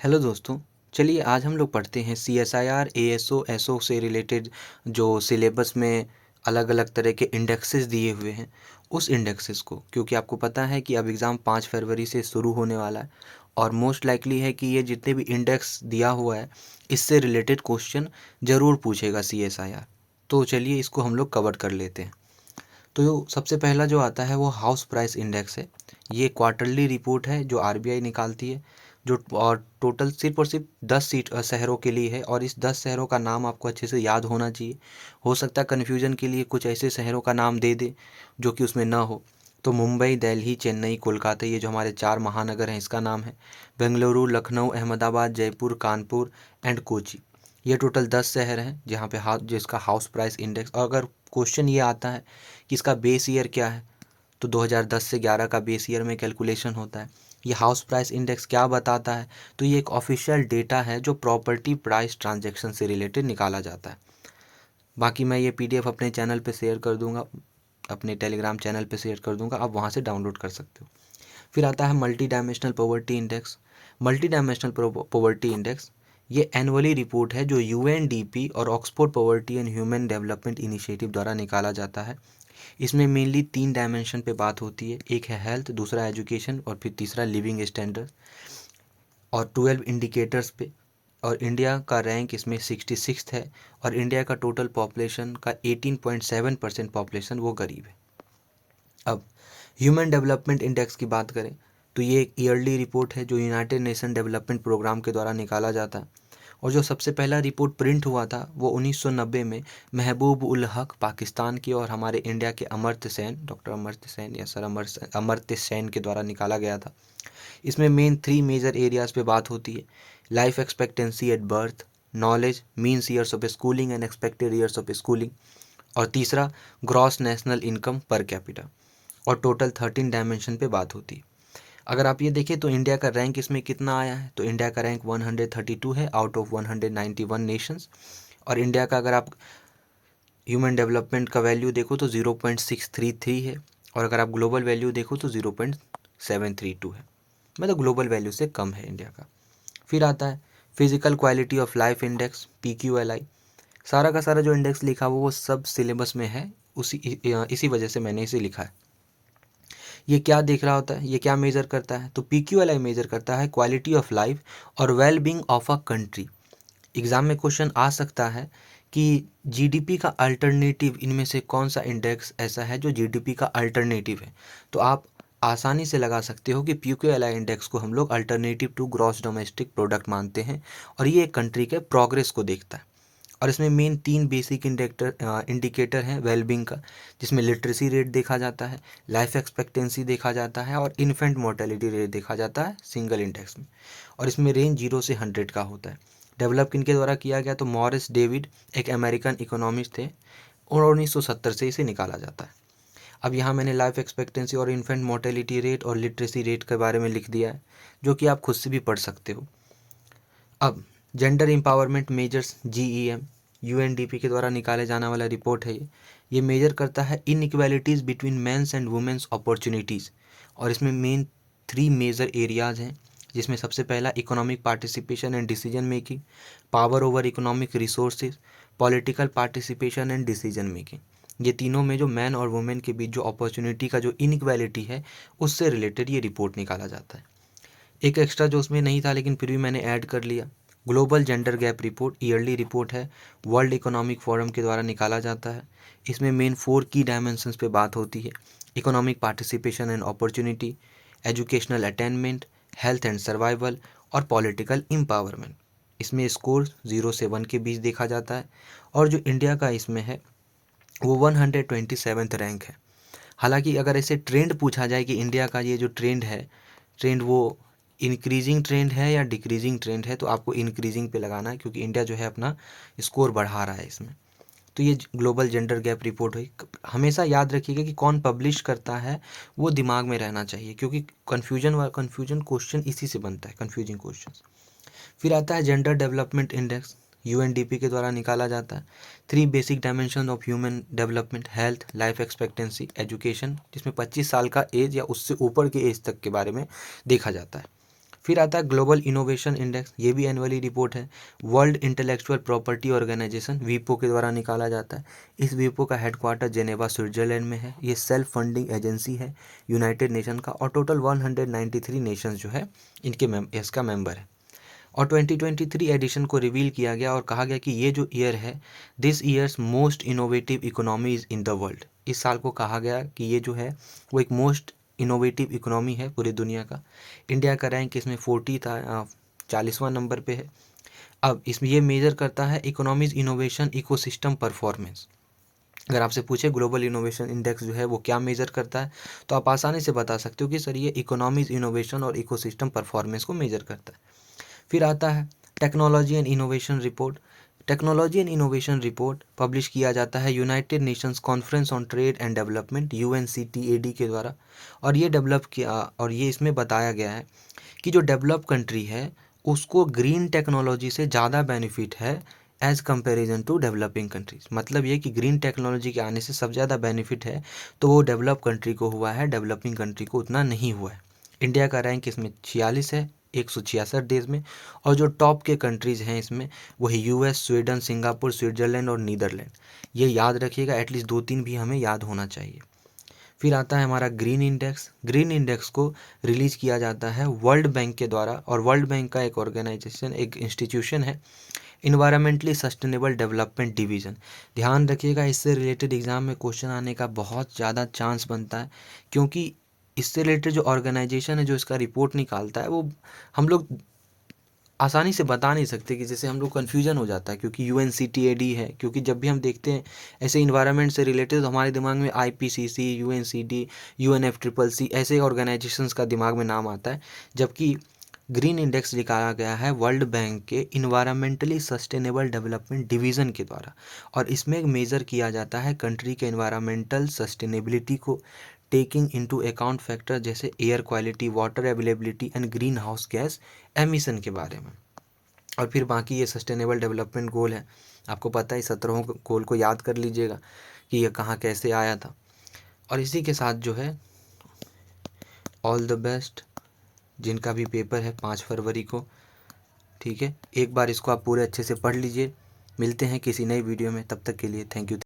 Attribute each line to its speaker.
Speaker 1: Hello दोस्तों। चलिए आज हम लोग पढ़ते हैं CSIR ASO SO से रिलेटेड जो सिलेबस में अलग अलग तरह के इंडेक्सेस दिए हुए हैं उस इंडेक्सेस को, क्योंकि आपको पता है कि अब एग्ज़ाम 5 फरवरी से शुरू होने वाला है और मोस्ट लाइकली है कि ये जितने भी इंडेक्स दिया हुआ है इससे रिलेटेड क्वेश्चन ज़रूर पूछेगा CSIR। तो चलिए इसको हम लोग कवर कर लेते हैं। तो सबसे पहला जो आता है वो हाउस प्राइस इंडेक्स है। ये क्वार्टरली रिपोर्ट है जो RBI निकालती है, जो और टोटल सिर्फ और सिर्फ 10 शहरों के लिए है और इस 10 शहरों का नाम आपको अच्छे से याद होना चाहिए। हो सकता है कन्फ्यूजन के लिए कुछ ऐसे शहरों का नाम दे दे जो कि उसमें ना हो। तो मुंबई, दिल्ली, चेन्नई, कोलकाता, ये जो हमारे 4 महानगर हैं इसका नाम है। बेंगलुरु, लखनऊ, अहमदाबाद, जयपुर, कानपुर एंड कोची। ये टोटल 10 शहर हैं जहाँ पे जिसका हाउस प्राइस इंडेक्स, और अगर क्वेश्चन ये आता है कि इसका बेस ईयर क्या है, तो 2010 से 11 का बेस ईयर में कैलकुलेशन होता है। ये हाउस प्राइस इंडेक्स क्या बताता है, तो ये एक ऑफिशियल डेटा है जो प्रॉपर्टी प्राइस ट्रांजैक्शन से रिलेटेड निकाला जाता है। बाकी मैं ये PDF अपने चैनल पे शेयर कर दूंगा, अपने टेलीग्राम चैनल पे शेयर कर दूंगा, आप वहाँ से डाउनलोड कर सकते हो। फिर आता है multi dimensional poverty index. Multi dimensional poverty index ये एनुअली रिपोर्ट है जो UNDP और Oxford poverty and human development initiative द्वारा निकाला जाता है। इसमें मेनली 3 डायमेंशन पे बात होती है, एक है हेल्थ, दूसरा एजुकेशन और फिर तीसरा लिविंग स्टैंडर्ड, और 12 इंडिकेटर्स पे। और इंडिया का रैंक इसमें 66 है और इंडिया का टोटल पॉपुलेशन का 18.7% पॉपुलेशन वो गरीब है। अब ह्यूमन डेवलपमेंट इंडेक्स की बात करें तो ये एक ईयरली रिपोर्ट है जो यूनाइटेड नेशन डेवलपमेंट प्रोग्राम के द्वारा निकाला जाता है। और जो सबसे पहला रिपोर्ट प्रिंट हुआ था वो 1990 में महबूब उल हक पाकिस्तान की और हमारे इंडिया के अमर्त्य सेन, डॉक्टर अमर्त्य सेन या सर अमर्त्य सेन के द्वारा निकाला गया था। इसमें मेन 3 मेजर एरियाज पे बात होती है: life expectancy at birth, knowledge, means years of schooling and expected years of schooling, और तीसरा gross national income per capita. और टोटल 13 डायमेंशन पे बात होती है। अगर आप ये देखें तो इंडिया का रैंक इसमें कितना आया है, तो इंडिया का रैंक 132 है आउट ऑफ 191 नेशंस। और इंडिया का अगर आप ह्यूमन डेवलपमेंट का वैल्यू देखो तो 0.633 है, और अगर आप ग्लोबल वैल्यू देखो तो 0.732 है, मतलब ग्लोबल वैल्यू से कम है इंडिया का। फिर आता है physical quality of life index, PQLI। सारा का सारा जो इंडेक्स लिखा हुआ वो सब सिलेबस में है, इसी वजह से मैंने इसे लिखा है। ये क्या देख रहा होता है, ये क्या मेज़र करता है, तो PQLI मेज़र करता है क्वालिटी ऑफ लाइफ और well being of a country. Exam में क्वेश्चन आ सकता है कि GDP का अल्टरनेटिव इनमें से कौन सा इंडेक्स ऐसा है जो GDP का अल्टरनेटिव है। तो आप आसानी से लगा सकते हो कि PQLI इंडेक्स को हम लोग alternative to gross domestic product मानते हैं, और ये एक कंट्री के प्रोग्रेस को देखता है। और इसमें मेन 3 बेसिक इंडिकेटर हैं वेलबींग का, जिसमें लिटरेसी रेट देखा जाता है, लाइफ एक्सपेक्टेंसी देखा जाता है और इन्फेंट मोर्टेलिटी रेट देखा जाता है सिंगल इंडेक्स में। और इसमें रेंज 0 से 100 का होता है। डेवलप किनके द्वारा किया गया, तो मॉरिस डेविड एक अमेरिकन इकोनॉमिस्ट थे और 1970 से इसे निकाला जाता है। अब यहाँ मैंने लाइफ एक्सपेक्टेंसी और इन्फेंट मोर्टेलिटी रेट और लिटरेसी रेट के बारे में लिख दिया है, जो कि आप खुद से भी पढ़ सकते हो। अब gender empowerment measures, GEM, UNDP के द्वारा निकाले जाने वाला रिपोर्ट है ये मेजर करता है inequalities between mens and womens opportunities. और इसमें मेन 3 मेजर एरियाज़ हैं, जिसमें सबसे पहला economic participation and decision making, power over economic resources, political participation and decision making. ये तीनों में जो मैन और वुमेन के बीच जो अपॉर्चुनिटी का जो इनइक्वालिटी है उससे रिलेटेड ये रिपोर्ट निकाला जाता है। एक एक्स्ट्रा जो उसमें नहीं था लेकिन फिर भी मैंने ऐड कर लिया, global gender gap report yearly report है, वर्ल्ड इकोनॉमिक फोरम के द्वारा निकाला जाता है। इसमें मेन 4 की डायमेंशंस पे बात होती है: economic participation and opportunity, educational attainment, health and survival और पॉलिटिकल एम्पावरमेंट। इसमें स्कोर 0 से 1 के बीच देखा जाता है। और जो इंडिया का इसमें है वो 127th रैंक है। हालांकि अगर ऐसे ट्रेंड पूछा जाए कि इंडिया का ये जो ट्रेंड है, ट्रेंड वो इंक्रीजिंग ट्रेंड है या डिक्रीजिंग ट्रेंड है, तो आपको इंक्रीजिंग पे लगाना है, क्योंकि इंडिया जो है अपना स्कोर बढ़ा रहा है इसमें। तो ये ग्लोबल जेंडर गैप रिपोर्ट हुई। हमेशा याद रखिएगा कि कौन पब्लिश करता है, वो दिमाग में रहना चाहिए, क्योंकि कन्फ्यूजन क्वेश्चन इसी से बनता है, कन्फ्यूजिंग क्वेश्चन। फिर आता है जेंडर डेवलपमेंट इंडेक्स, UNDP के द्वारा निकाला जाता है। 3 basic dimension of human development, health, life expectancy, education, जिसमें 25 साल का एज या उससे ऊपर के एज तक के बारे में देखा जाता है। फिर आता है ग्लोबल इनोवेशन इंडेक्स, ये भी एनुअली रिपोर्ट है। वर्ल्ड इंटेलेक्चुअल प्रॉपर्टी ऑर्गेनाइजेशन वीपो के द्वारा निकाला जाता है। इस वीपो का हेडक्वार्टर जेनेवा स्विट्जरलैंड में है। ये सेल्फ फंडिंग एजेंसी है यूनाइटेड नेशन का, और टोटल 193 नेशंस जो है इसका मेंबर है। और 2023 एडिशन को रिवील किया गया और कहा गया कि ये जो ईयर है, this years most innovative economies in the world. इस साल को कहा गया कि ये जो है वो एक मोस्ट इनोवेटिव इकोनॉमी है पूरी दुनिया का। इंडिया का रैंक इसमें 40 था, 40वां नंबर पे है। अब इसमें ये मेजर करता है इकोनॉमीज इनोवेशन इकोसिस्टम परफॉर्मेंस। अगर आपसे पूछे ग्लोबल इनोवेशन इंडेक्स जो है वो क्या मेजर करता है, तो आप आसानी से बता सकते हो कि सर ये इकोनॉमीज इनोवेशन और इकोसिस्टम परफॉर्मेंस को मेजर करता है। फिर आता है technology and innovation report. Technology and innovation report publish किया जाता है United Nations conference on trade and development UNCTAD के द्वारा। और ये डेवलप किया, और ये इसमें बताया गया है कि जो डेवलप कंट्री है उसको ग्रीन टेक्नोलॉजी से ज़्यादा बेनिफिट है as comparison to developing countries. मतलब ये कि ग्रीन टेक्नोलॉजी के आने से सबसे ज़्यादा बेनिफिट है तो वो डेवलप कंट्री को हुआ है, डेवलपिंग कंट्री को उतना नहीं हुआ है। इंडिया का रैंक इसमें 46 है 166 देश में। और जो टॉप के कंट्रीज़ हैं इसमें वही US, स्वीडन, सिंगापुर, स्विट्जरलैंड और नीदरलैंड। ये याद रखिएगा, एटलीस्ट 2-3 भी हमें याद होना चाहिए। फिर आता है हमारा ग्रीन इंडेक्स। ग्रीन इंडेक्स को रिलीज़ किया जाता है वर्ल्ड बैंक के द्वारा, और वर्ल्ड बैंक का एक ऑर्गेनाइजेशन, एक इंस्टीट्यूशन है, इन्वायरमेंटली सस्टेनेबल डेवलपमेंट डिवीज़न। ध्यान रखिएगा, इससे रिलेटेड एग्ज़ाम में क्वेश्चन आने का बहुत ज़्यादा चांस बनता है, क्योंकि इससे रिलेटेड जो ऑर्गेनाइजेशन है जो इसका रिपोर्ट निकालता है वो हम लोग आसानी से बता नहीं सकते, कि जैसे हम लोग कन्फ्यूजन हो जाता है क्योंकि UNCTAD है। क्योंकि जब भी हम देखते हैं ऐसे इन्वायरमेंट से रिलेटेड तो हमारे दिमाग में IPCC, UNCD, UNFCCC ऐसे ऑर्गेनाइजेशंस का दिमाग में नाम आता है। जबकि ग्रीन इंडेक्स निकाला गया है वर्ल्ड बैंक के इन्वायरमेंटली सस्टेनेबल डेवलपमेंट डिवीज़न के द्वारा, और इसमें मेज़र किया जाता है कंट्री के इन्वायरमेंटल सस्टेनेबिलिटी को, टेकिंग इनटू अकाउंट फैक्टर जैसे air quality, water availability and green house gas emission के बारे में। और फिर बाकी ये सस्टेनेबल डेवलपमेंट गोल है, आपको पता है 17 गोल को याद कर लीजिएगा कि ये कहाँ कैसे आया था। और इसी के साथ जो है ऑल द बेस्ट जिनका भी पेपर है 5 फरवरी को, ठीक है। एक बार इसको आप पूरे अच्छे से पढ़ लीजिए। मिलते हैं किसी नई वीडियो में, तब तक के लिए थैंक यू।